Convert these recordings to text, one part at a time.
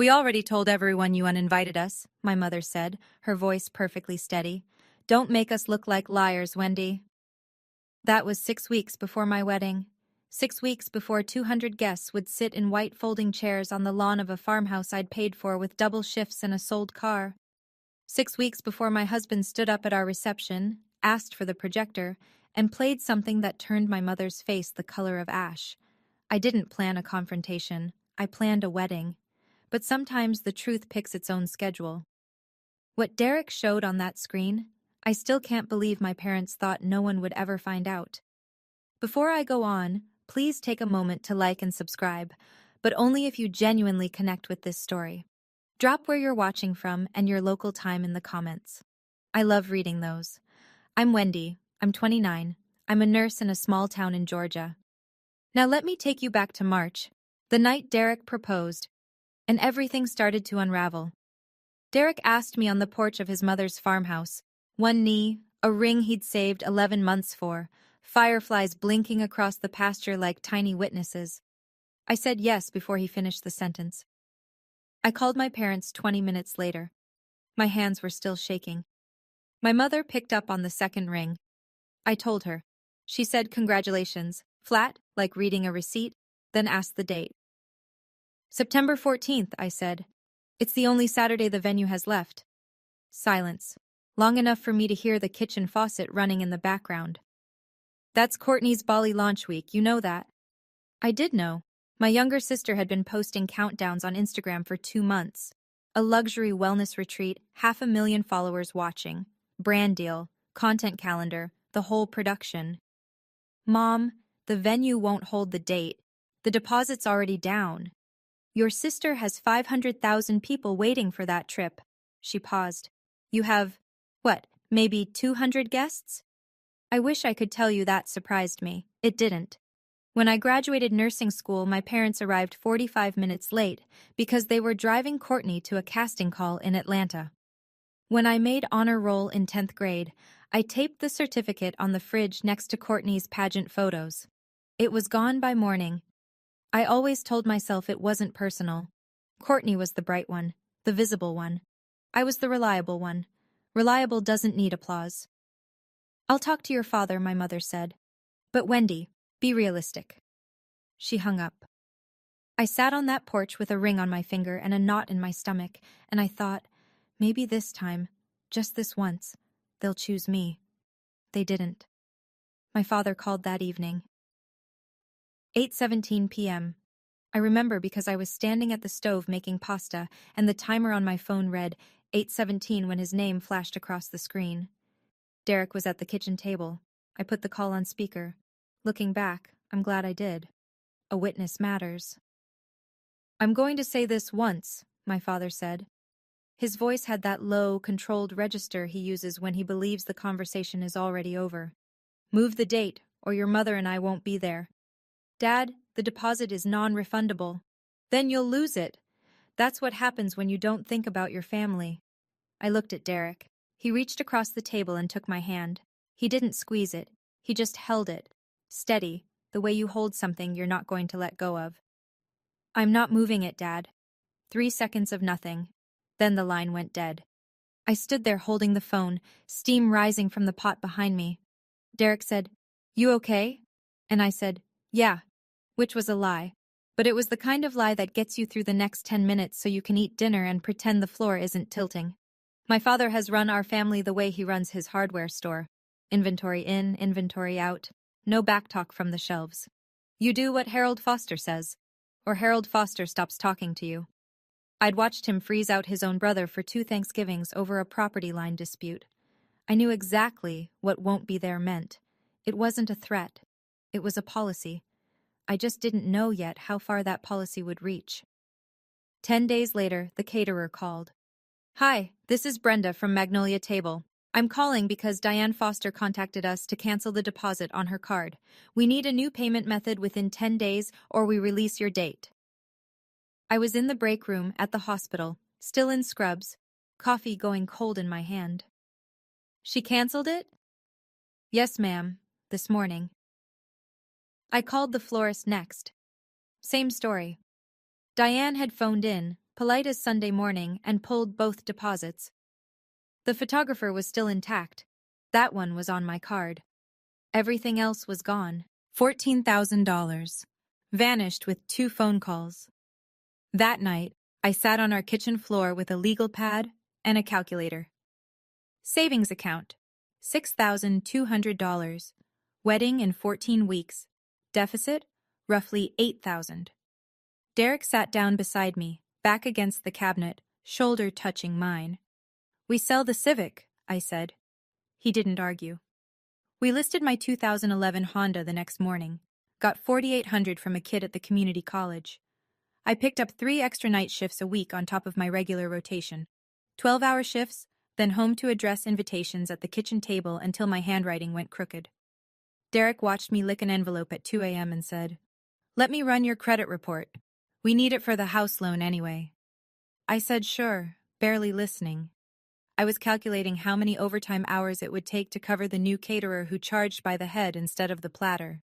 We already told everyone you uninvited us, my mother said, her voice perfectly steady. Don't make us look like liars, Wendy. That was 6 weeks before my wedding. 6 weeks before 200 guests would sit in white folding chairs on the lawn of a farmhouse I'd paid for with double shifts and a sold car. 6 weeks before my husband stood up at our reception, asked for the projector, and played something that turned my mother's face the color of ash. I didn't plan a confrontation. I planned a wedding. But sometimes the truth picks its own schedule. What Derek showed on that screen, I still can't believe my parents thought no one would ever find out. Before I go on, please take a moment to like and subscribe, but only if you genuinely connect with this story. Drop where you're watching from and your local time in the comments. I love reading those. I'm Wendy. I'm 29. I'm a nurse in a small town in Georgia. Now let me take you back to March, the night Derek proposed, and everything started to unravel. Derek asked me on the porch of his mother's farmhouse, one knee, a ring he'd saved 11 months for, fireflies blinking across the pasture like tiny witnesses. I said yes before he finished the sentence. I called my parents 20 minutes later. My hands were still shaking. My mother picked up on the second ring. I told her. She said congratulations, flat, like reading a receipt, then asked the date. September 14th, I said. It's the only Saturday the venue has left. Silence. Long enough for me to hear the kitchen faucet running in the background. That's Courtney's Bali launch week, you know that. I did know. My younger sister had been posting countdowns on Instagram for 2 months. A luxury wellness retreat, 500,000 followers watching. Brand deal, content calendar, the whole production. Mom, the venue won't hold the date. The deposit's already down. Your sister has 500,000 people waiting for that trip. She paused. You have, what, maybe 200 guests? I wish I could tell you that surprised me. It didn't. When I graduated nursing school, my parents arrived 45 minutes late because they were driving Courtney to a casting call in Atlanta. When I made honor roll in 10th grade, I taped the certificate on the fridge next to Courtney's pageant photos. It was gone by morning. I always told myself it wasn't personal. Courtney was the bright one, the visible one. I was the reliable one. Reliable doesn't need applause. I'll talk to your father, my mother said. But Wendy, be realistic. She hung up. I sat on that porch with a ring on my finger and a knot in my stomach, and I thought, maybe this time, just this once, they'll choose me. They didn't. My father called that evening. 8:17 p.m. I remember because I was standing at the stove making pasta, and the timer on my phone read 8:17 when his name flashed across the screen. Derek was at the kitchen table. I put the call on speaker. Looking back, I'm glad I did. A witness matters. I'm going to say this once, my father said. His voice had that low, controlled register he uses when he believes the conversation is already over. Move the date, or your mother and I won't be there. Dad, the deposit is non-refundable. Then you'll lose it. That's what happens when you don't think about your family. I looked at Derek. He reached across the table and took my hand. He didn't squeeze it. He just held it. Steady, the way you hold something you're not going to let go of. I'm not moving it, Dad. 3 seconds of nothing. Then the line went dead. I stood there holding the phone, steam rising from the pot behind me. Derek said, "You okay?" And I said, "Yeah," which was a lie. But it was the kind of lie that gets you through the next 10 minutes so you can eat dinner and pretend the floor isn't tilting. My father has run our family the way he runs his hardware store. Inventory in, inventory out. No backtalk from the shelves. You do what Harold Foster says, or Harold Foster stops talking to you. I'd watched him freeze out his own brother for 2 Thanksgivings over a property line dispute. I knew exactly what won't be there meant. It wasn't a threat. It was a policy. I just didn't know yet how far that policy would reach. 10 days later, the caterer called. Hi, this is Brenda from Magnolia Table. I'm calling because Diane Foster contacted us to cancel the deposit on her card. We need a new payment method within 10 days or we release your date. I was in the break room at the hospital, still in scrubs, coffee going cold in my hand. She canceled it? Yes, ma'am, this morning. I called the florist next. Same story. Diane had phoned in, polite as Sunday morning, and pulled both deposits. The photographer was still intact. That one was on my card. Everything else was gone. $14,000. Vanished with 2 phone calls. That night, I sat on our kitchen floor with a legal pad and a calculator. Savings account, $6,200. Wedding in 14 weeks. Deficit, roughly $8,000. Derek sat down beside me, back against the cabinet, shoulder touching mine. "We sell the Civic," I said. He didn't argue. We listed my 2011 Honda the next morning. Got $4,800 from a kid at the community college. I picked up 3 extra night shifts a week on top of my regular rotation. 12-hour shifts, then home to address invitations at the kitchen table until my handwriting went crooked. Derek watched me lick an envelope at 2 a.m. and said, "Let me run your credit report. We need it for the house loan anyway." I said sure, barely listening. I was calculating how many overtime hours it would take to cover the new caterer who charged by the head instead of the platter.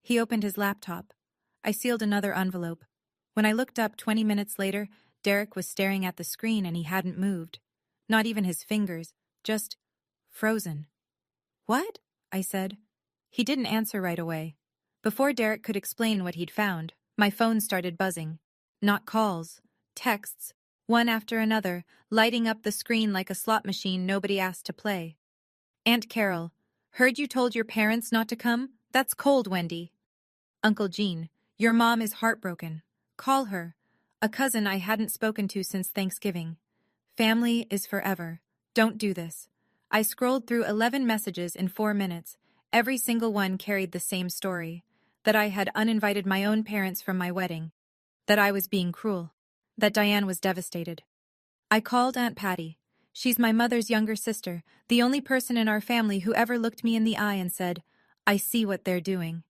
He opened his laptop. I sealed another envelope. When I looked up 20 minutes later, Derek was staring at the screen and he hadn't moved. Not even his fingers, just frozen. "What?" I said. He didn't answer right away. Before Derek could explain what he'd found, my phone started buzzing. Not calls, texts, one after another, lighting up the screen like a slot machine nobody asked to play. "Aunt Carol, heard you told your parents not to come? That's cold, Wendy." "Uncle Gene, your mom is heartbroken. Call her." A cousin I hadn't spoken to since Thanksgiving. "Family is forever. Don't do this." I scrolled through 11 messages in 4 minutes. Every single one carried the same story. That I had uninvited my own parents from my wedding. That I was being cruel. That Diane was devastated. I called Aunt Patty. She's my mother's younger sister, the only person in our family who ever looked me in the eye and said, "I see what they're doing."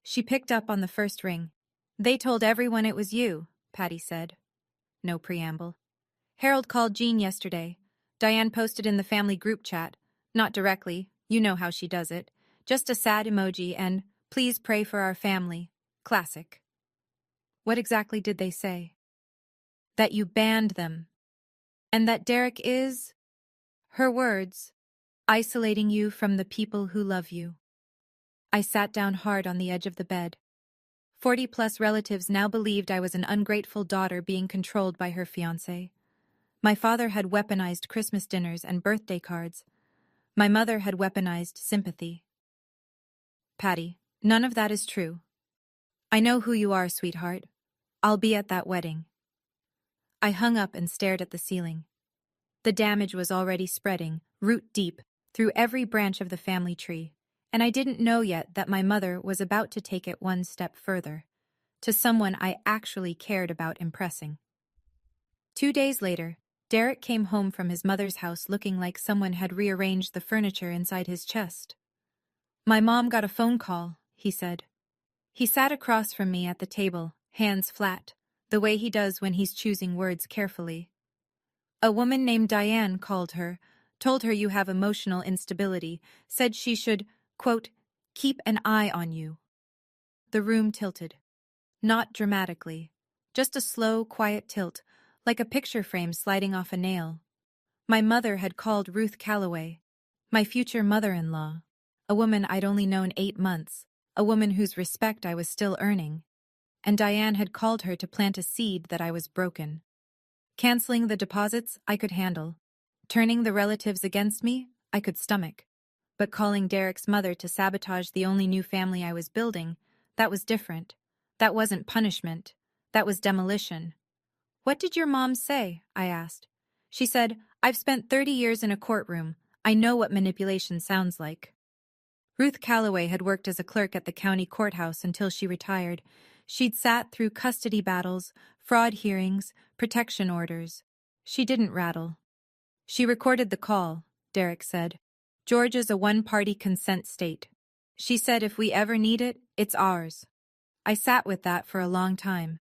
She picked up on the first ring. "They told everyone it was you," Patty said. No preamble. "Harold called Jean yesterday. Diane posted in the family group chat. Not directly, you know how she does it. Just a sad emoji and, 'Please pray for our family.' Classic." "What exactly did they say?" "That you banned them. And that Derek is," her words, "isolating you from the people who love you." I sat down hard on the edge of the bed. 40-plus relatives now believed I was an ungrateful daughter being controlled by her fiancé. My father had weaponized Christmas dinners and birthday cards. My mother had weaponized sympathy. "Patty, none of that is true. I know who you are, sweetheart. I'll be at that wedding." I hung up and stared at the ceiling. The damage was already spreading, root deep, through every branch of the family tree, and I didn't know yet that my mother was about to take it one step further, to someone I actually cared about impressing. 2 days later, Derek came home from his mother's house looking like someone had rearranged the furniture inside his chest. "My mom got a phone call," he said. He sat across from me at the table, hands flat, the way he does when he's choosing words carefully. "A woman named Diane called her, told her you have emotional instability, said she should, quote, keep an eye on you." The room tilted. Not dramatically, just a slow, quiet tilt, like a picture frame sliding off a nail. My mother had called Ruth Calloway, my future mother-in-law, a woman I'd only known 8 months, a woman whose respect I was still earning. And Diane had called her to plant a seed that I was broken. Canceling the deposits, I could handle. Turning the relatives against me, I could stomach. But calling Derek's mother to sabotage the only new family I was building, that was different. That wasn't punishment. That was demolition. "What did your mom say?" I asked. She said, "I've spent 30 years in a courtroom. I know what manipulation sounds like." Ruth Calloway had worked as a clerk at the county courthouse until she retired. She'd sat through custody battles, fraud hearings, protection orders. She didn't rattle. "She recorded the call," Derek said. "Georgia's a one-party consent state. She said if we ever need it, it's ours." I sat with that for a long time.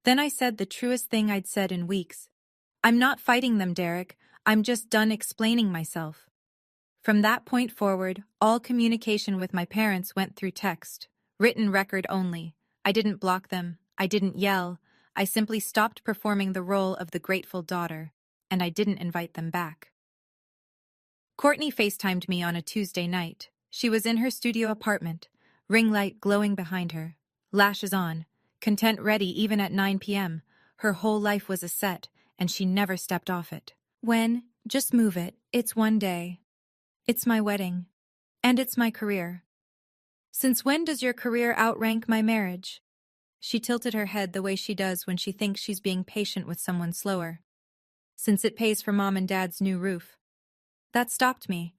Then I said the truest thing I'd said in weeks. "I'm not fighting them, Derek. I'm just done explaining myself." From that point forward, all communication with my parents went through text, written record only. I didn't block them. I didn't yell. I simply stopped performing the role of the grateful daughter, and I didn't invite them back. Courtney FaceTimed me on a Tuesday night. She was in her studio apartment, ring light glowing behind her, lashes on, content ready even at 9 p.m. Her whole life was a set, and she never stepped off it. When? Just move it. It's one day. It's my wedding. And it's my career. Since when does your career outrank my marriage? She tilted her head the way she does when she thinks she's being patient with someone slower. Since it pays for Mom and Dad's new roof. That stopped me.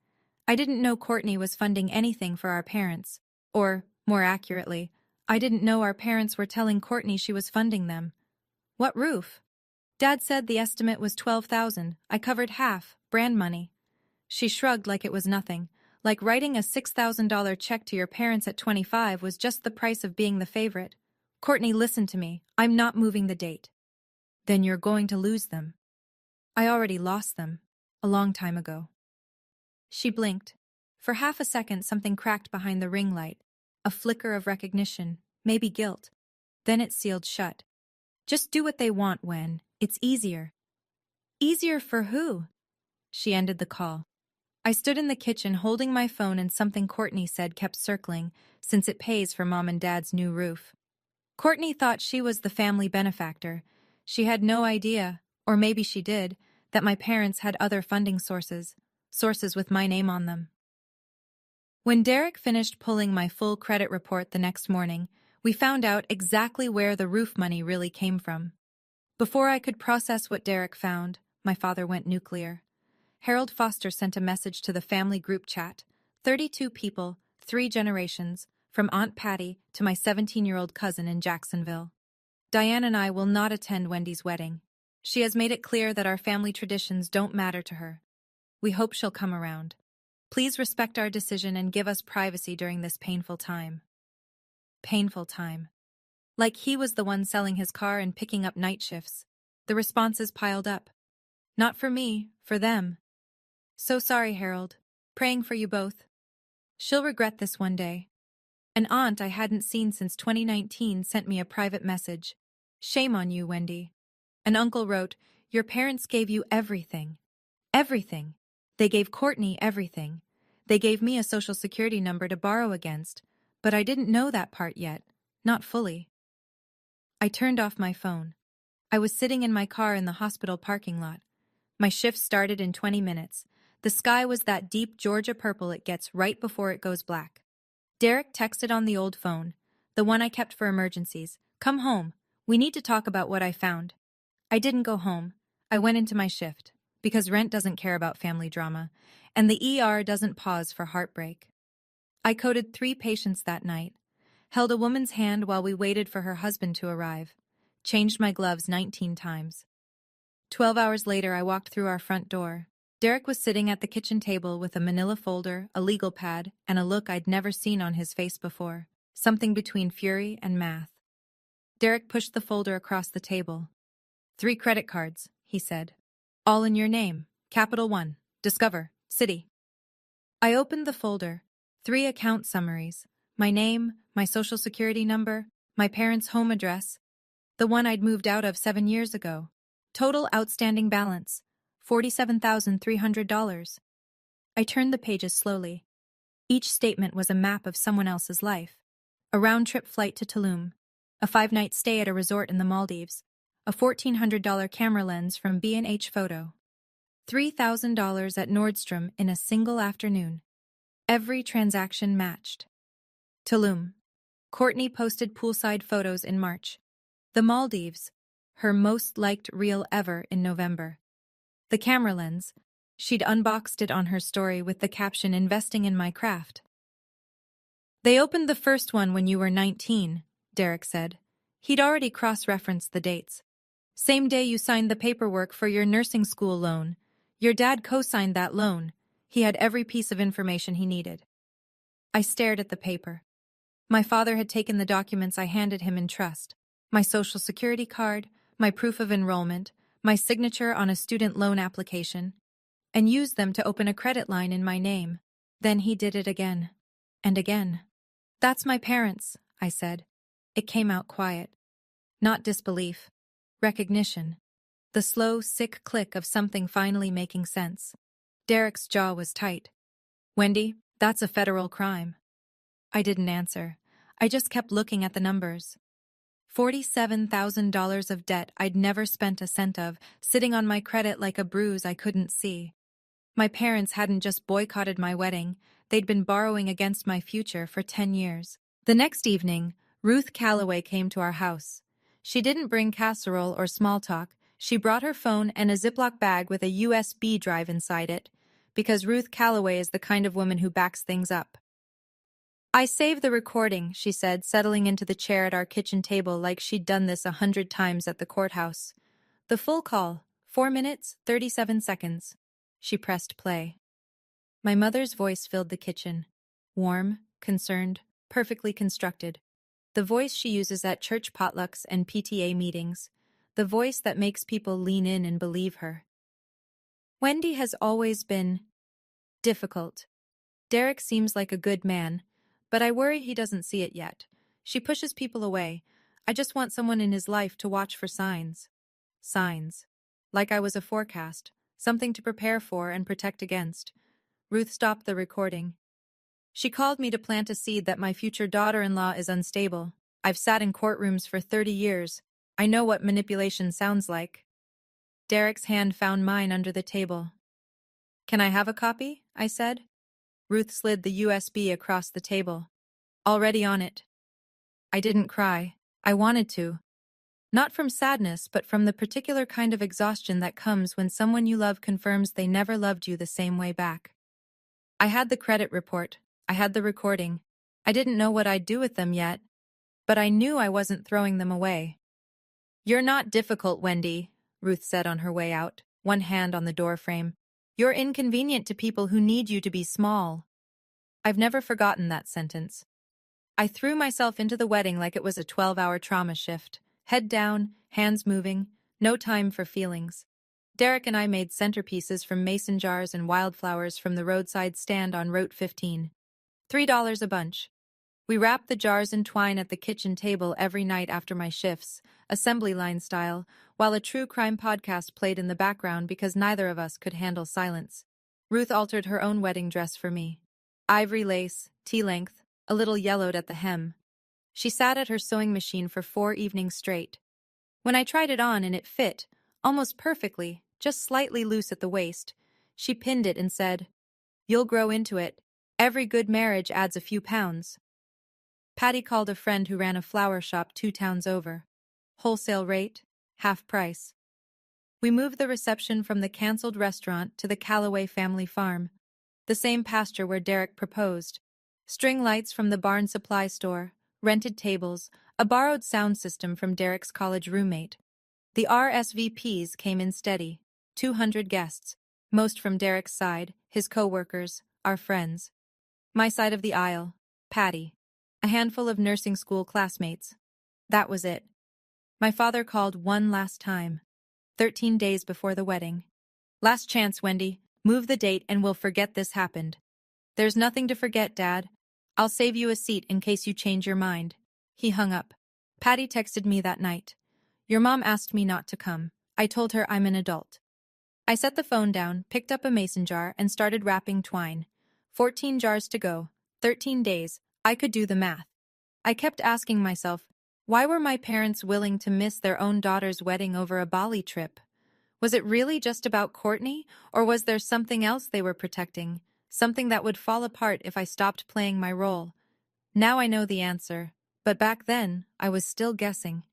I didn't know Courtney was funding anything for our parents. Or, more accurately, I didn't know our parents were telling Courtney she was funding them. What roof? Dad said the estimate was $12,000. I covered half, brand money. She shrugged like it was nothing, like writing a $6,000 check to your parents at 25 was just the price of being the favorite. Courtney, listen to me. I'm not moving the date. Then you're going to lose them. I already lost them. A long time ago. She blinked. For half a second something cracked behind the ring light. A flicker of recognition, maybe guilt. Then it sealed shut. Just do what they want when. It's easier. Easier for who? She ended the call. I stood in the kitchen holding my phone and something Courtney said kept circling, since it pays for Mom and Dad's new roof. Courtney thought she was the family benefactor. She had no idea, or maybe she did, that my parents had other funding sources with my name on them. When Derek finished pulling my full credit report the next morning, we found out exactly where the roof money really came from. Before I could process what Derek found, my father went nuclear. Harold Foster sent a message to the family group chat. 32 people, 3 generations, from Aunt Patty to my 17-year-old cousin in Jacksonville. Diane and I will not attend Wendy's wedding. She has made it clear that our family traditions don't matter to her. We hope she'll come around. Please respect our decision and give us privacy during this painful time. Painful time. Like he was the one selling his car and picking up night shifts. The responses piled up. Not for me, for them. So sorry, Harold. Praying for you both. She'll regret this one day. An aunt I hadn't seen since 2019 sent me a private message. Shame on you, Wendy. An uncle wrote, your parents gave you everything. Everything. They gave Courtney everything. They gave me a social security number to borrow against, but I didn't know that part yet. Not fully. I turned off my phone. I was sitting in my car in the hospital parking lot. My shift started in 20 minutes. The sky was that deep Georgia purple it gets right before it goes black. Derek texted on the old phone, the one I kept for emergencies. Come home. We need to talk about what I found. I didn't go home. I went into my shift, because rent doesn't care about family drama, and the ER doesn't pause for heartbreak. I coded 3 patients that night, held a woman's hand while we waited for her husband to arrive, changed my gloves 19 times. 12 hours later, I walked through our front door. Derek was sitting at the kitchen table with a manila folder, a legal pad, and a look I'd never seen on his face before, something between fury and math. Derek pushed the folder across the table. 3 credit cards, he said. All in your name. Capital One. Discover. City. I opened the folder. 3 account summaries. My name, my social security number, my parents' home address, the one I'd moved out of 7 years ago. Total outstanding balance, $47,300. I turned the pages slowly. Each statement was a map of someone else's life. A round-trip flight to Tulum, a 5-night stay at a resort in the Maldives, a $1,400 camera lens from B&H Photo, $3,000 at Nordstrom in a single afternoon. Every transaction matched. Tulum. Courtney posted poolside photos in March. The Maldives, her most liked reel ever in November. The camera lens, she'd unboxed it on her story with the caption, investing in my craft. They opened the first one when you were 19, Derek said. He'd already cross-referenced the dates. Same day you signed the paperwork for your nursing school loan. Your dad co-signed that loan. He had every piece of information he needed. I stared at the paper. My father had taken the documents I handed him in trust. My social security card, my proof of enrollment, my signature on a student loan application, and used them to open a credit line in my name. Then he did it again. And again. That's my parents, I said. It came out quiet. Not disbelief. Recognition. The slow, sick click of something finally making sense. Derek's jaw was tight. Wendy, that's a federal crime. I didn't answer. I just kept looking at the numbers. $47,000 of debt I'd never spent a cent of, sitting on my credit like a bruise I couldn't see. My parents hadn't just boycotted my wedding, they'd been borrowing against my future for 10 years. The next evening, Ruth Calloway came to our house. She didn't bring casserole or small talk, she brought her phone and a Ziploc bag with a USB drive inside it, because Ruth Calloway is the kind of woman who backs things up. I saved the recording, she said, settling into the chair at our kitchen table like she'd done this 100 times at the courthouse. The full call, 4 minutes, 37 seconds. She pressed play. My mother's voice filled the kitchen. Warm, concerned, perfectly constructed. The voice she uses at church potlucks and PTA meetings. The voice that makes people lean in and believe her. Wendy has always been difficult. Derek seems like a good man, but I worry he doesn't see it yet. She pushes people away. I just want someone in his life to watch for signs. Signs. Like I was a forecast, something to prepare for and protect against. Ruth stopped the recording. She called me to plant a seed that my future daughter-in-law is unstable. I've sat in courtrooms for 30 years. I know what manipulation sounds like. Derek's hand found mine under the table. Can I have a copy? I said. Ruth slid the USB across the table. Already on it. I didn't cry. I wanted to. Not from sadness, but from the particular kind of exhaustion that comes when someone you love confirms they never loved you the same way back. I had the credit report. I had the recording. I didn't know what I'd do with them yet, but I knew I wasn't throwing them away. You're not difficult, Wendy, Ruth said on her way out, one hand on the doorframe. You're inconvenient to people who need you to be small. I've never forgotten that sentence. I threw myself into the wedding like it was a 12-hour trauma shift. Head down, hands moving, no time for feelings. Derek and I made centerpieces from mason jars and wildflowers from the roadside stand on Route 15. $3 a bunch. We wrapped the jars in twine at the kitchen table every night after my shifts, assembly line style, while a true crime podcast played in the background because neither of us could handle silence. Ruth altered her own wedding dress for me. Ivory lace, tea-length, a little yellowed at the hem. She sat at her sewing machine for 4 evenings straight. When I tried it on and it fit, almost perfectly, just slightly loose at the waist, she pinned it and said, "You'll grow into it. Every good marriage adds a few pounds." Patty called a friend who ran a flower shop 2 towns over. Wholesale rate, half price. We moved the reception from the canceled restaurant to the Calloway family farm, the same pasture where Derek proposed. String lights from the barn supply store, rented tables, a borrowed sound system from Derek's college roommate. The RSVPs came in steady, 200 guests, most from Derek's side, his co-workers, our friends. My side of the aisle, Patty. A handful of nursing school classmates. That was it. My father called one last time, 13 days before the wedding. "Last chance, Wendy. Move the date and we'll forget this happened." "There's nothing to forget, Dad. I'll save you a seat in case you change your mind." He hung up. Patty texted me that night. "Your mom asked me not to come. I told her I'm an adult." I set the phone down, picked up a mason jar, and started wrapping twine. 14 jars to go, 13 days, I could do the math. I kept asking myself, why were my parents willing to miss their own daughter's wedding over a Bali trip? Was it really just about Courtney, or was there something else they were protecting, something that would fall apart if I stopped playing my role? Now I know the answer, but back then, I was still guessing.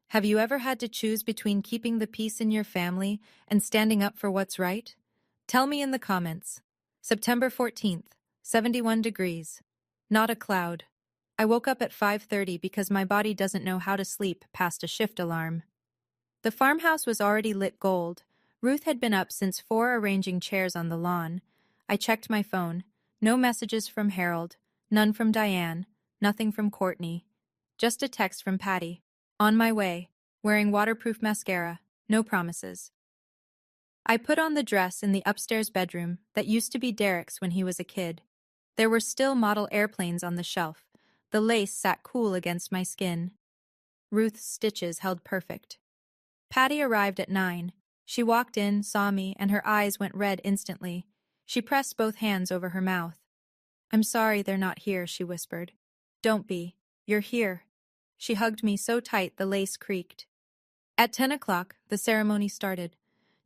Have you ever had to choose between keeping the peace in your family and standing up for what's right? Tell me in the comments. September 14th, 71 degrees. Not a cloud. I woke up at 5:30 because my body doesn't know how to sleep past a shift alarm. The farmhouse was already lit gold. Ruth had been up since 4 arranging chairs on the lawn. I checked my phone. No messages from Harold, none from Diane, nothing from Courtney. Just a text from Patty. On my way, wearing waterproof mascara, no promises. I put on the dress in the upstairs bedroom that used to be Derek's when he was a kid. There were still model airplanes on the shelf. The lace sat cool against my skin. Ruth's stitches held perfect. Patty arrived at 9. She walked in, saw me, and her eyes went red instantly. She pressed both hands over her mouth. "I'm sorry they're not here," she whispered. "Don't be. You're here." She hugged me so tight the lace creaked. At 10 o'clock, the ceremony started.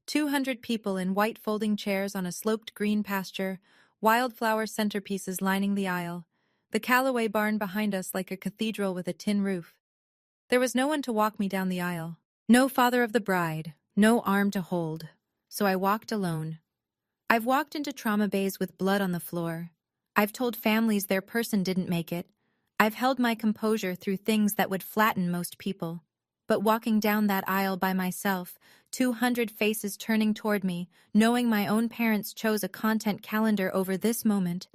200 people in white folding chairs on a sloped green pasture, wildflower centerpieces lining the aisle, the Callaway barn behind us like a cathedral with a tin roof. There was no one to walk me down the aisle. No father of the bride, no arm to hold. So I walked alone. I've walked into trauma bays with blood on the floor. I've told families their person didn't make it. I've held my composure through things that would flatten most people. But walking down that aisle by myself, 200 faces turning toward me, knowing my own parents chose a content calendar over this moment,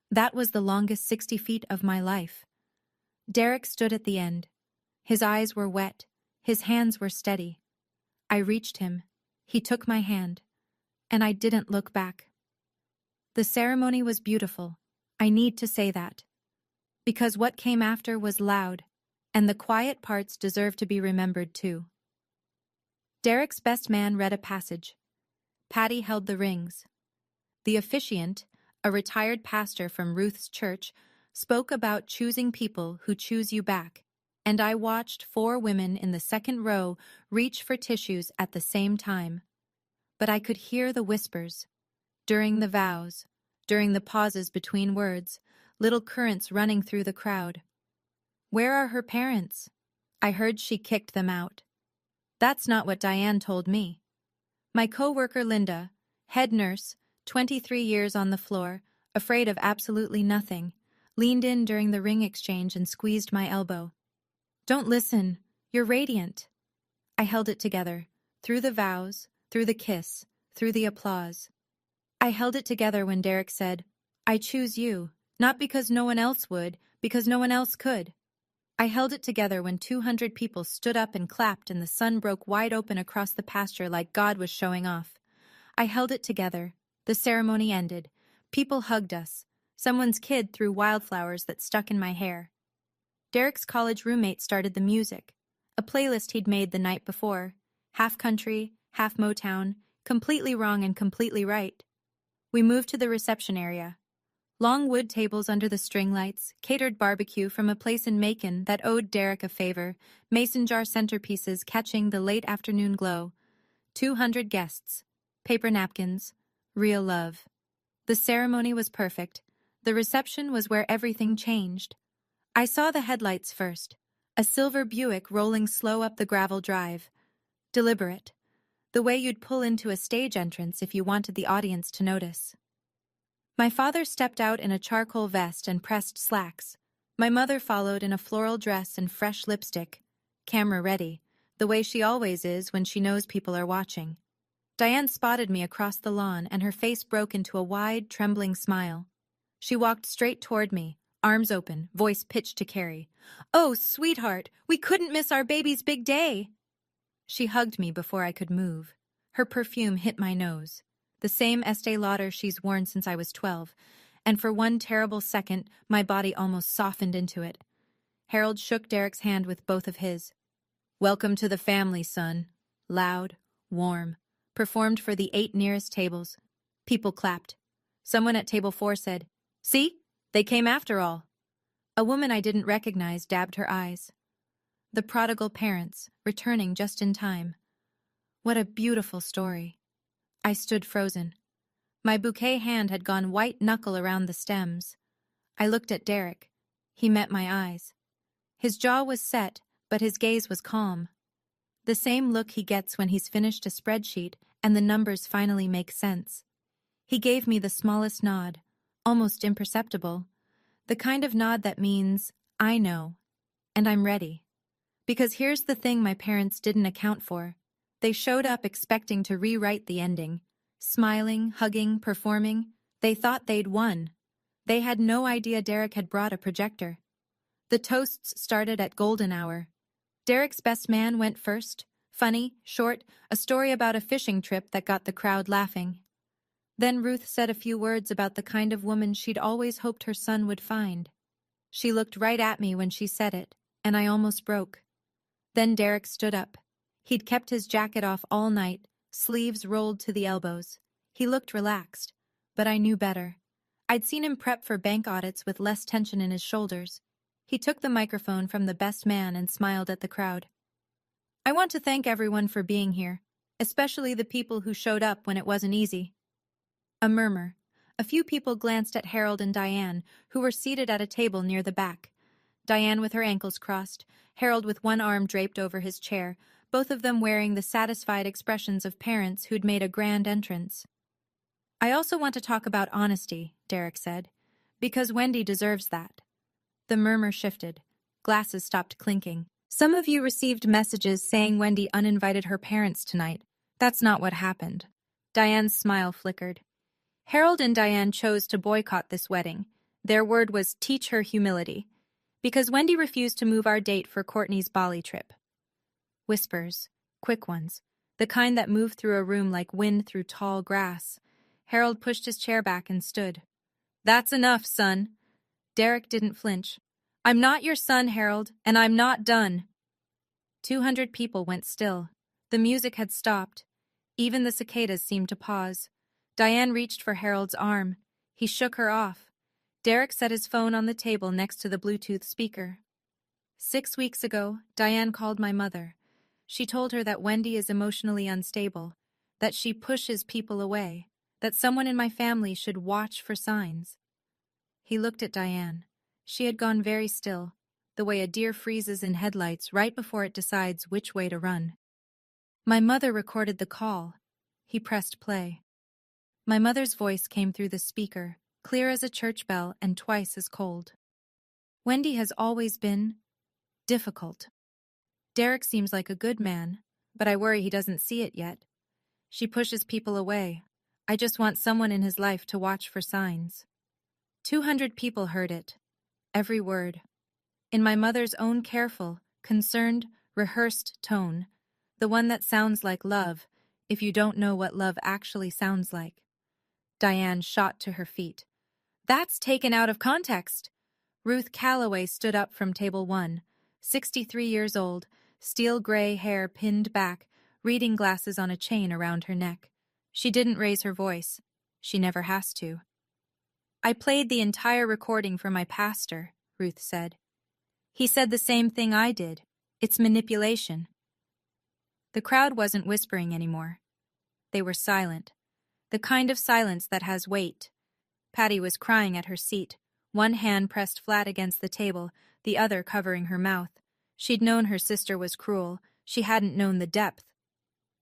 that was the longest 60 feet of my life. Derek stood at the end. His eyes were wet. His hands were steady. I reached him. He took my hand. And I didn't look back. The ceremony was beautiful. I need to say that. Because what came after was loud, and the quiet parts deserve to be remembered too. Derek's best man read a passage. Patty held the rings. The officiant, a retired pastor from Ruth's church, spoke about choosing people who choose you back, and I watched 4 women in the second row reach for tissues at the same time. But I could hear the whispers. During the vows, during the pauses between words, little currents running through the crowd. "Where are her parents?" I heard she kicked them out. That's not what Diane told me. My co-worker Linda, head nurse, 23 years on the floor, afraid of absolutely nothing, leaned in during the ring exchange and squeezed my elbow. "Don't listen. You're radiant." I held it together, through the vows, through the kiss, through the applause. I held it together when Derek said, "I choose you, not because no one else would, because no one else could." I held it together when 200 people stood up and clapped and the sun broke wide open across the pasture like God was showing off. I held it together. The ceremony ended. People hugged us. Someone's kid threw wildflowers that stuck in my hair. Derek's college roommate started the music, a playlist he'd made the night before, half country, half Motown, completely wrong and completely right. We moved to the reception area. Long wood tables under the string lights, catered barbecue from a place in Macon that owed Derek a favor, mason jar centerpieces catching the late afternoon glow. 200 guests, paper napkins, real love. The ceremony was perfect. The reception was where everything changed. I saw the headlights first, a silver Buick rolling slow up the gravel drive. Deliberate. The way you'd pull into a stage entrance if you wanted the audience to notice. My father stepped out in a charcoal vest and pressed slacks. My mother followed in a floral dress and fresh lipstick, camera ready, the way she always is when she knows people are watching. Diane spotted me across the lawn and her face broke into a wide, trembling smile. She walked straight toward me, arms open, voice pitched to Carrie. "Oh, sweetheart, we couldn't miss our baby's big day." She hugged me before I could move. Her perfume hit my nose. The same Estee Lauder she's worn since I was 12, and for one terrible second, my body almost softened into it. Harold shook Derek's hand with both of his. "Welcome to the family, son." Loud, warm, performed for the 8 nearest tables. People clapped. Someone at table 4 said, "See? They came after all." A woman I didn't recognize dabbed her eyes. The prodigal parents, returning just in time. What a beautiful story. I stood frozen. My bouquet hand had gone white knuckle around the stems. I looked at Derek. He met my eyes. His jaw was set, but his gaze was calm. The same look he gets when he's finished a spreadsheet and the numbers finally make sense. He gave me the smallest nod, almost imperceptible, the kind of nod that means, I know, and I'm ready. Because here's the thing my parents didn't account for. They showed up expecting to rewrite the ending. Smiling, hugging, performing. They thought they'd won. They had no idea Derek had brought a projector. The toasts started at golden hour. Derek's best man went first. Funny, short, a story about a fishing trip that got the crowd laughing. Then Ruth said a few words about the kind of woman she'd always hoped her son would find. She looked right at me when she said it, and I almost broke. Then Derek stood up. He'd kept his jacket off all night, sleeves rolled to the elbows. He looked relaxed, but I knew better. I'd seen him prep for bank audits with less tension in his shoulders. He took the microphone from the best man and smiled at the crowd. I want to thank everyone for being here, especially the people who showed up when it wasn't easy. A murmur. A few people glanced at Harold and Diane, who were seated at a table near the back. Diane with her ankles crossed, Harold with one arm draped over his chair, both of them wearing the satisfied expressions of parents who'd made a grand entrance. I also want to talk about honesty, Derek said, because Wendy deserves that. The murmur shifted. Glasses stopped clinking. Some of you received messages saying Wendy uninvited her parents tonight. That's not what happened. Diane's smile flickered. Harold and Diane chose to boycott this wedding. Their word was teach her humility, because Wendy refused to move our date for Courtney's Bali trip. Whispers, quick ones, the kind that move through a room like wind through tall grass. Harold pushed his chair back and stood. That's enough, son. Derek didn't flinch. I'm not your son, Harold, and I'm not done. 200 people went still. The music had stopped. Even the cicadas seemed to pause. Diane reached for Harold's arm. He shook her off. Derek set his phone on the table next to the Bluetooth speaker. 6 weeks ago, Diane called my mother. She told her that Wendy is emotionally unstable, that she pushes people away, that someone in my family should watch for signs. He looked at Diane. She had gone very still, the way a deer freezes in headlights right before it decides which way to run. My mother recorded the call. He pressed play. My mother's voice came through the speaker, clear as a church bell and twice as cold. Wendy has always been difficult. Derek seems like a good man, but I worry he doesn't see it yet. She pushes people away. I just want someone in his life to watch for signs. 200 people heard it. Every word. In my mother's own careful, concerned, rehearsed tone, the one that sounds like love, if you don't know what love actually sounds like. Diane shot to her feet. That's taken out of context. Ruth Calloway stood up from table 1, 63 years old, steel gray hair pinned back, reading glasses on a chain around her neck. She didn't raise her voice. She never has to. I played the entire recording for my pastor, Ruth said. He said the same thing I did. It's manipulation. The crowd wasn't whispering anymore. They were silent. The kind of silence that has weight. Patty was crying at her seat, one hand pressed flat against the table, the other covering her mouth. She'd known her sister was cruel. She hadn't known the depth.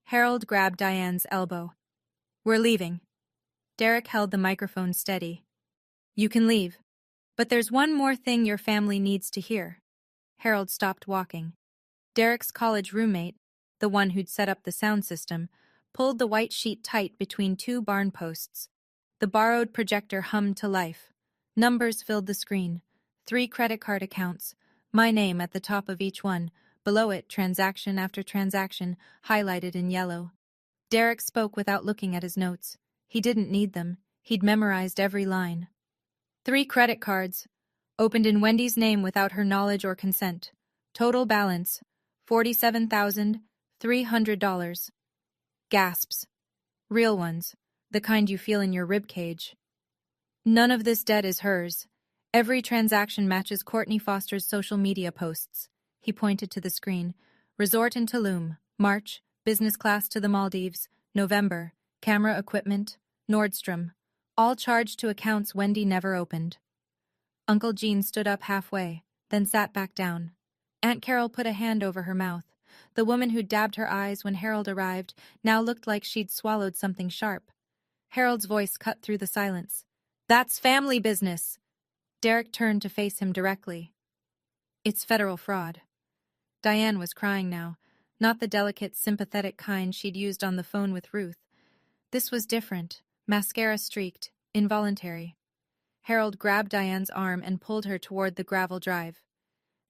Harold grabbed Diane's elbow. We're leaving. Derek held the microphone steady. You can leave. But there's one more thing your family needs to hear. Harold stopped walking. Derek's college roommate, the one who'd set up the sound system, pulled the white sheet tight between two barn posts. The borrowed projector hummed to life. Numbers filled the screen. 3 credit card accounts. My name at the top of each one. Below it, transaction after transaction, highlighted in yellow. Derek spoke without looking at his notes. He didn't need them. He'd memorized every line. 3 credit cards, opened in Wendy's name without her knowledge or consent. Total balance, $47,300. Gasps. Real ones, the kind you feel in your ribcage. None of this debt is hers. Every transaction matches Courtney Foster's social media posts. He pointed to the screen. Resort in Tulum, March, business class to the Maldives, November, camera equipment, Nordstrom. All charged to accounts Wendy never opened. Uncle Gene stood up halfway, then sat back down. Aunt Carol put a hand over her mouth. The woman who'd dabbed her eyes when Harold arrived now looked like she'd swallowed something sharp. Harold's voice cut through the silence. That's family business. Derek turned to face him directly. It's federal fraud. Diane was crying now, not the delicate, sympathetic kind she'd used on the phone with Ruth. This was different. Mascara streaked, involuntary. Harold grabbed Diane's arm and pulled her toward the gravel drive.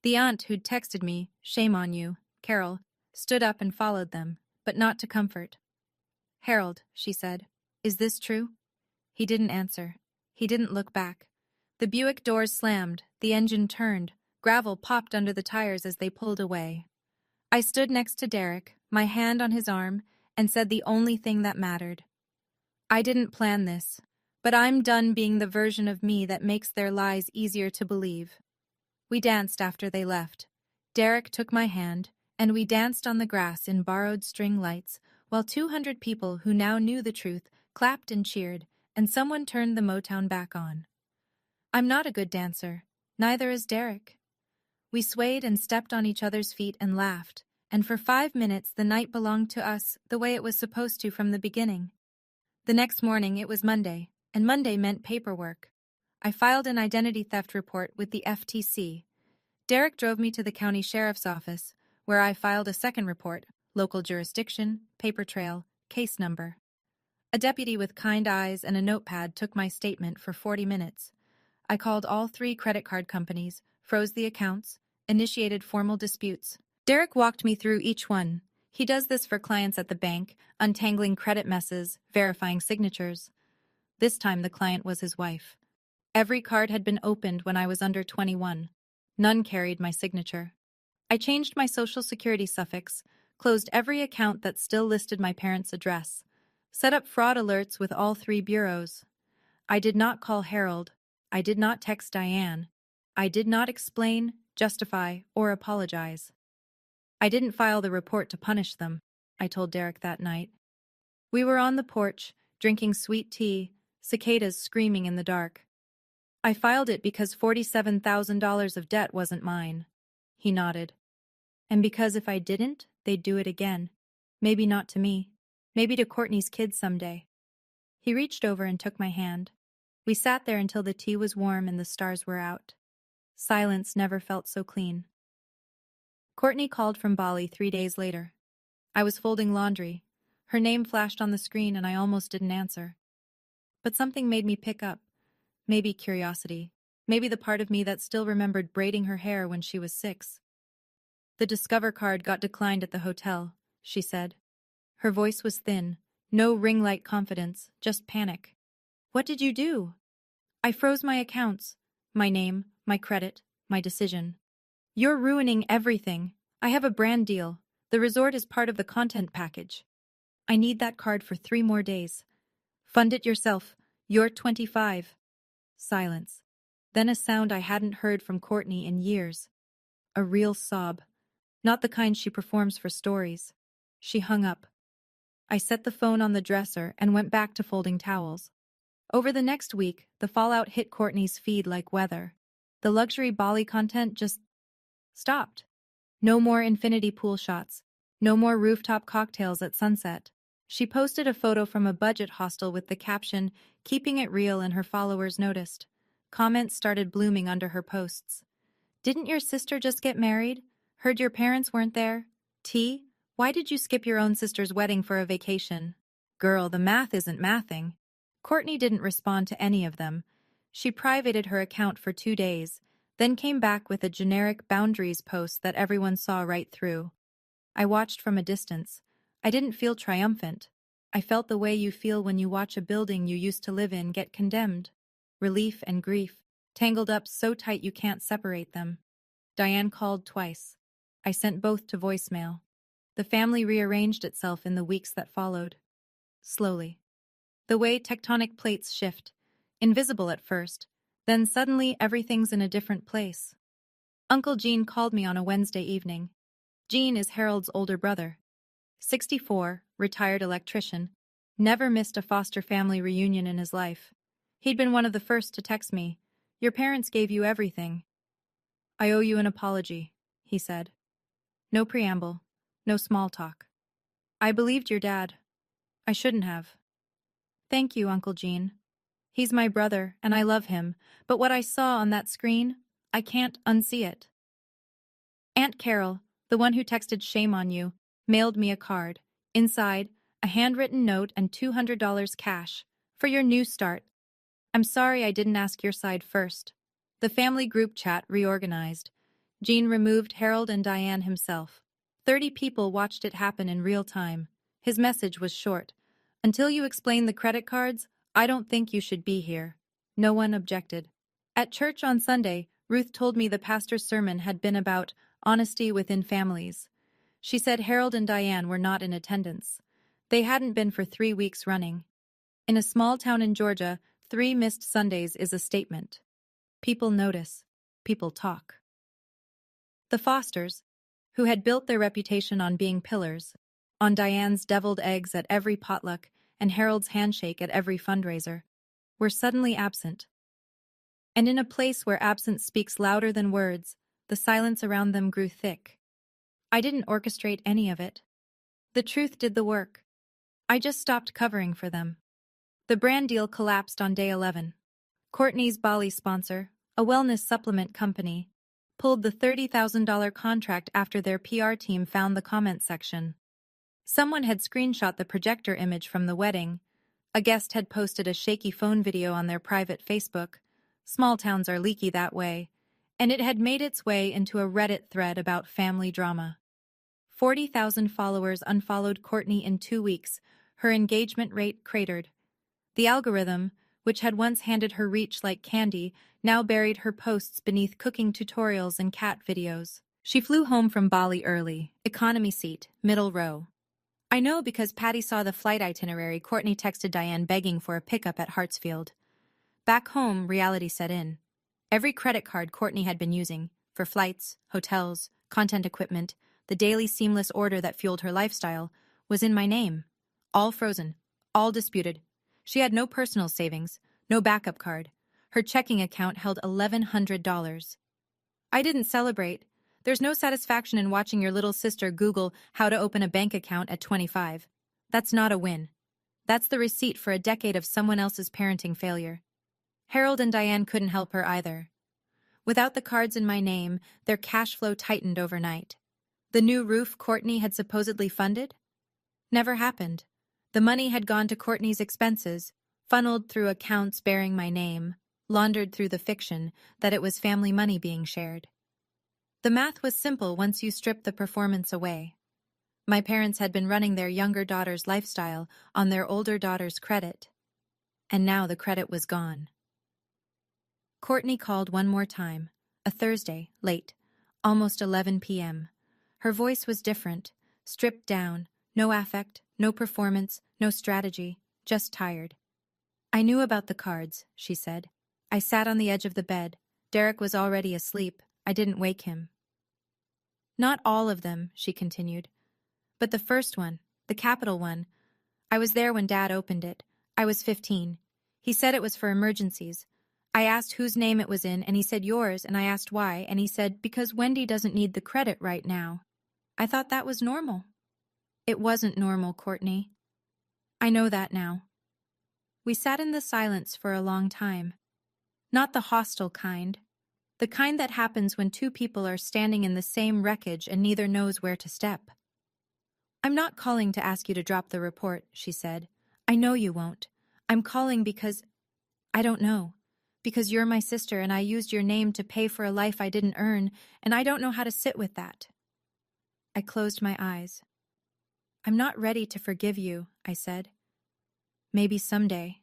The aunt who'd texted me, shame on you, Carol, stood up and followed them, but not to comfort. Harold, she said, is this true? He didn't answer. He didn't look back. The Buick doors slammed, the engine turned, gravel popped under the tires as they pulled away. I stood next to Derek, my hand on his arm, and said the only thing that mattered. I didn't plan this, but I'm done being the version of me that makes their lies easier to believe. We danced after they left. Derek took my hand, and we danced on the grass in borrowed string lights, while 200 people who now knew the truth clapped and cheered, and someone turned the Motown back on. I'm not a good dancer. Neither is Derek. We swayed and stepped on each other's feet and laughed, and for 5 minutes the night belonged to us the way it was supposed to from the beginning. The next morning it was Monday, and Monday meant paperwork. I filed an identity theft report with the FTC. Derek drove me to the county sheriff's office, where I filed a second report, local jurisdiction, paper trail, case number. A deputy with kind eyes and a notepad took my statement for 40 minutes. I called all 3 credit card companies, froze the accounts, initiated formal disputes. Derek walked me through each one. He does this for clients at the bank, untangling credit messes, verifying signatures. This time the client was his wife. Every card had been opened when I was under 21. None carried my signature. I changed my social security suffix, closed every account that still listed my parents' address, set up fraud alerts with all 3 bureaus. I did not call Harold. I did not text Diane. I did not explain, justify, or apologize. I didn't file the report to punish them, I told Derek that night. We were on the porch, drinking sweet tea, cicadas screaming in the dark. I filed it because $47,000 of debt wasn't mine. He nodded. And because if I didn't, they'd do it again. Maybe not to me. Maybe to Courtney's kids someday. He reached over and took my hand. We sat there until the tea was warm and the stars were out. Silence never felt so clean. Courtney called from Bali 3 days later. I was folding laundry. Her name flashed on the screen and I almost didn't answer. But something made me pick up. Maybe curiosity. Maybe the part of me that still remembered braiding her hair when she was 6. The Discover card got declined at the hotel, she said. Her voice was thin. No ring-light confidence, just panic. What did you do? I froze my accounts. My name, my credit, my decision. You're ruining everything. I have a brand deal. The resort is part of the content package. I need that card for 3 more days. Fund it yourself. You're 25. Silence. Then a sound I hadn't heard from Courtney in years. A real sob. Not the kind she performs for stories. She hung up. I set the phone on the dresser and went back to folding towels. Over the next week, the fallout hit Courtney's feed like weather. The luxury Bali content just stopped. No more infinity pool shots. No more rooftop cocktails at sunset. She posted a photo from a budget hostel with the caption, "Keeping it real," and her followers noticed. Comments started blooming under her posts. Didn't your sister just get married? Heard your parents weren't there? T? Why did you skip your own sister's wedding for a vacation? Girl, the math isn't mathing. Courtney didn't respond to any of them. She privated her account for 2 days, then came back with a generic boundaries post that everyone saw right through. I watched from a distance. I didn't feel triumphant. I felt the way you feel when you watch a building you used to live in get condemned. Relief and grief, tangled up so tight you can't separate them. Diane called twice. I sent both to voicemail. The family rearranged itself in the weeks that followed. Slowly. The way tectonic plates shift, invisible at first, then suddenly everything's in a different place. Uncle Gene called me on a Wednesday evening. Gene is Harold's older brother. 64, retired electrician, never missed a foster family reunion in his life. He'd been one of the first to text me, "Your parents gave you everything." "I owe you an apology," he said. No preamble, no small talk. "I believed your dad. I shouldn't have." "Thank you, Uncle Gene. He's my brother, and I love him, but what I saw on that screen, I can't unsee it." Aunt Carol, the one who texted "shame on you," mailed me a card. Inside, a handwritten note and $200 cash. "For your new start. I'm sorry I didn't ask your side first." The family group chat reorganized. Gene removed Harold and Diane himself. 30 people watched it happen in real time. His message was short. "Until you explain the credit cards, I don't think you should be here." No one objected. At church on Sunday, Ruth told me the pastor's sermon had been about honesty within families. She said Harold and Diane were not in attendance. They hadn't been for 3 weeks running. In a small town in Georgia, 3 missed Sundays is a statement. People notice. People talk. The Fosters, who had built their reputation on being pillars, on Diane's deviled eggs at every potluck and Harold's handshake at every fundraiser, were suddenly absent. And in a place where absence speaks louder than words, the silence around them grew thick. I didn't orchestrate any of it. The truth did the work. I just stopped covering for them. The brand deal collapsed on day 11. Courtney's Bali sponsor, a wellness supplement company, pulled the $30,000 contract after their PR team found the comment section. Someone had screenshot the projector image from the wedding. A guest had posted a shaky phone video on their private Facebook. Small towns are leaky that way. And it had made its way into a Reddit thread about family drama. 40,000 followers unfollowed Courtney in 2 weeks. Her engagement rate cratered. The algorithm, which had once handed her reach like candy, now buried her posts beneath cooking tutorials and cat videos. She flew home from Bali early, economy seat, middle row. I know because Patty saw the flight itinerary. Courtney texted Diane begging for a pickup at Hartsfield. Back home, reality set in. Every credit card Courtney had been using, for flights, hotels, content equipment, the daily seamless order that fueled her lifestyle, was in my name. All frozen, all disputed. She had no personal savings, no backup card. Her checking account held $1,100. I didn't celebrate. There's no satisfaction in watching your little sister Google how to open a bank account at 25. That's not a win. That's the receipt for a decade of someone else's parenting failure. Harold and Diane couldn't help her either. Without the cards in my name, their cash flow tightened overnight. The new roof Courtney had supposedly funded? Never happened. The money had gone to Courtney's expenses, funneled through accounts bearing my name, laundered through the fiction that it was family money being shared. The math was simple once you stripped the performance away. My parents had been running their younger daughter's lifestyle on their older daughter's credit, and now the credit was gone. Courtney called one more time, a Thursday, late, almost 11 p.m. Her voice was different, stripped down, no affect, no performance, no strategy, just tired. I knew about the cards, she said. I sat on the edge of the bed. Derek was already asleep. I didn't wake him. Not all of them, she continued. But the first one, the capital one. I was there when Dad opened it. I was 15. He said it was for emergencies. I asked whose name it was in, and he said yours, and I asked why, and he said, because Wendy doesn't need the credit right now. I thought that was normal. It wasn't normal, Courtney. I know that now. We sat in the silence for a long time. Not the hostile kind. The kind that happens when two people are standing in the same wreckage and neither knows where to step. I'm not calling to ask you to drop the report, she said. I know you won't. I'm calling because... I don't know. Because you're my sister and I used your name to pay for a life I didn't earn, and I don't know how to sit with that. I closed my eyes. I'm not ready to forgive you, I said. Maybe someday,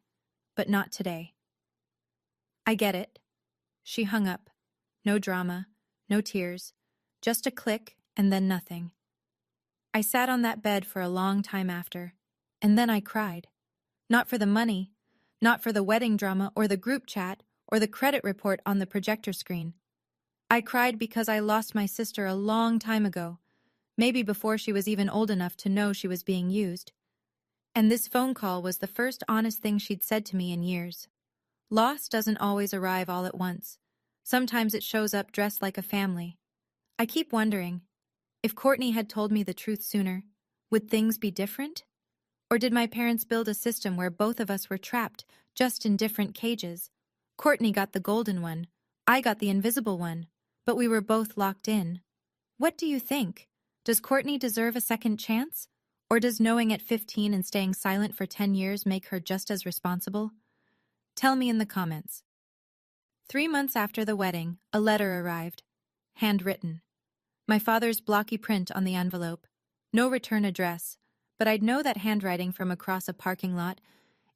but not today. I get it. She hung up. No drama, no tears, just a click and then nothing. I sat on that bed for a long time after, and then I cried. Not for the money, not for the wedding drama or the group chat or the credit report on the projector screen. I cried because I lost my sister a long time ago, maybe before she was even old enough to know she was being used. And this phone call was the first honest thing she'd said to me in years. Loss doesn't always arrive all at once. Sometimes it shows up dressed like a family. I keep wondering, if Courtney had told me the truth sooner, would things be different? Or did my parents build a system where both of us were trapped, just in different cages? Courtney got the golden one, I got the invisible one, but we were both locked in. What do you think? Does Courtney deserve a second chance? Or does knowing at 15 and staying silent for 10 years make her just as responsible? Tell me in the comments. 3 months after the wedding, a letter arrived. Handwritten. My father's blocky print on the envelope. No return address, but I'd know that handwriting from across a parking lot.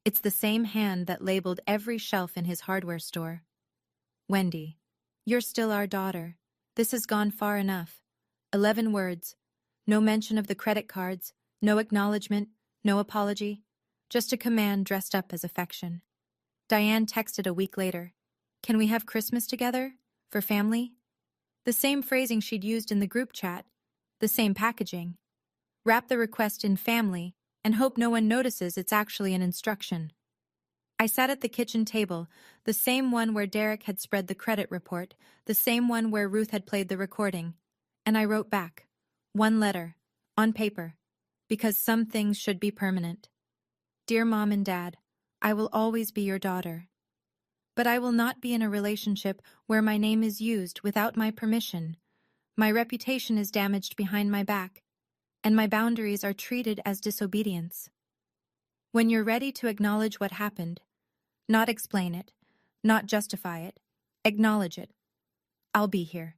It's the same hand that labeled every shelf in his hardware store. Wendy, you're still our daughter. This has gone far enough. 11 words. No mention of the credit cards, no acknowledgement, no apology, just a command dressed up as affection. Diane texted a week later, "Can we have Christmas together? For family?" The same phrasing she'd used in the group chat, the same packaging. Wrap the request in family and hope no one notices it's actually an instruction. I sat at the kitchen table, the same one where Derek had spread the credit report, the same one where Ruth had played the recording, and I wrote back, one letter, on paper, because some things should be permanent. Dear Mom and Dad, I will always be your daughter. But I will not be in a relationship where my name is used without my permission. My reputation is damaged behind my back, and my boundaries are treated as disobedience. When you're ready to acknowledge what happened, not explain it, not justify it, acknowledge it. I'll be here.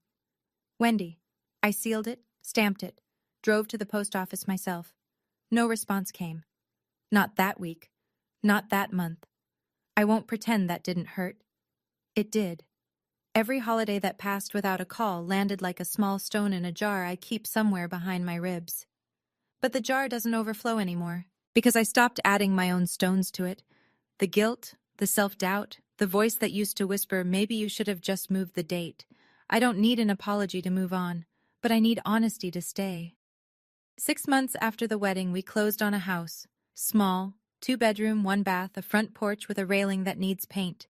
Wendy. I sealed it, stamped it, drove to the post office myself. No response came. Not that week. Not that month. I won't pretend that didn't hurt. It did. Every holiday that passed without a call landed like a small stone in a jar I keep somewhere behind my ribs. But the jar doesn't overflow anymore, because I stopped adding my own stones to it. The guilt, the self-doubt, the voice that used to whisper, maybe you should have just moved the date. I don't need an apology to move on, but I need honesty to stay. 6 months after the wedding, we closed on a house. Small, 2-bedroom, 1-bath, a front porch with a railing that needs paint.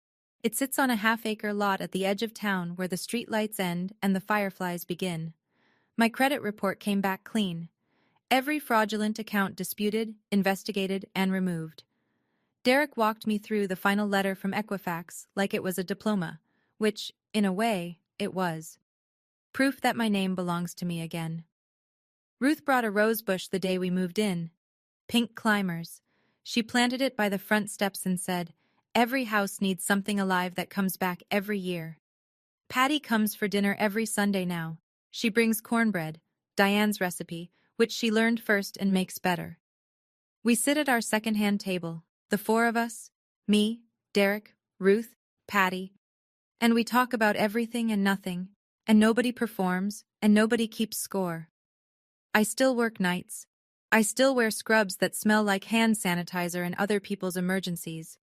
It sits on a half-acre lot at the edge of town where the streetlights end and the fireflies begin. My credit report came back clean. Every fraudulent account disputed, investigated, and removed. Derek walked me through the final letter from Equifax like it was a diploma, which, in a way, it was. Proof that my name belongs to me again. Ruth brought a rose bush the day we moved in. Pink climbers. She planted it by the front steps and said, "Every house needs something alive that comes back every year." Patty comes for dinner every Sunday now. She brings cornbread, Diane's recipe, which she learned first and makes better. We sit at our second-hand table, the 4 of us, me, Derek, Ruth, Patty, and we talk about everything and nothing, and nobody performs, and nobody keeps score. I still work nights. I still wear scrubs that smell like hand sanitizer in other people's emergencies.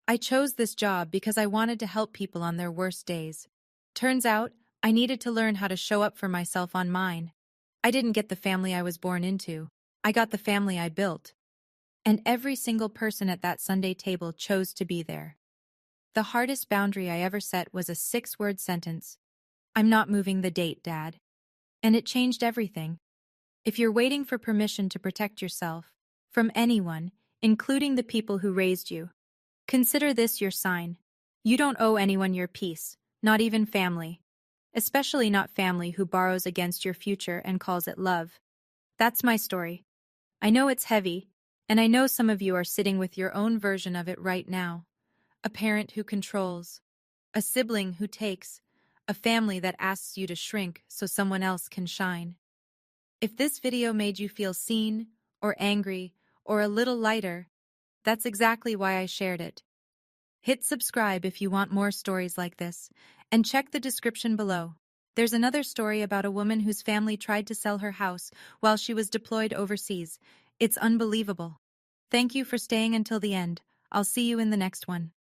I chose this job because I wanted to help people on their worst days. Turns out, I needed to learn how to show up for myself on mine. I didn't get the family I was born into. I got the family I built. And every single person at that Sunday table chose to be there. The hardest boundary I ever set was a 6-word sentence. "I'm not moving the date, Dad." And it changed everything. If you're waiting for permission to protect yourself from anyone, including the people who raised you, consider this your sign. You don't owe anyone your peace, not even family. Especially not family who borrows against your future and calls it love. That's my story. I know it's heavy, and I know some of you are sitting with your own version of it right now. A parent who controls, a sibling who takes, a family that asks you to shrink so someone else can shine. If this video made you feel seen, or angry, or a little lighter, that's exactly why I shared it. Hit subscribe if you want more stories like this, and check the description below. There's another story about a woman whose family tried to sell her house while she was deployed overseas. It's unbelievable. Thank you for staying until the end. I'll see you in the next one.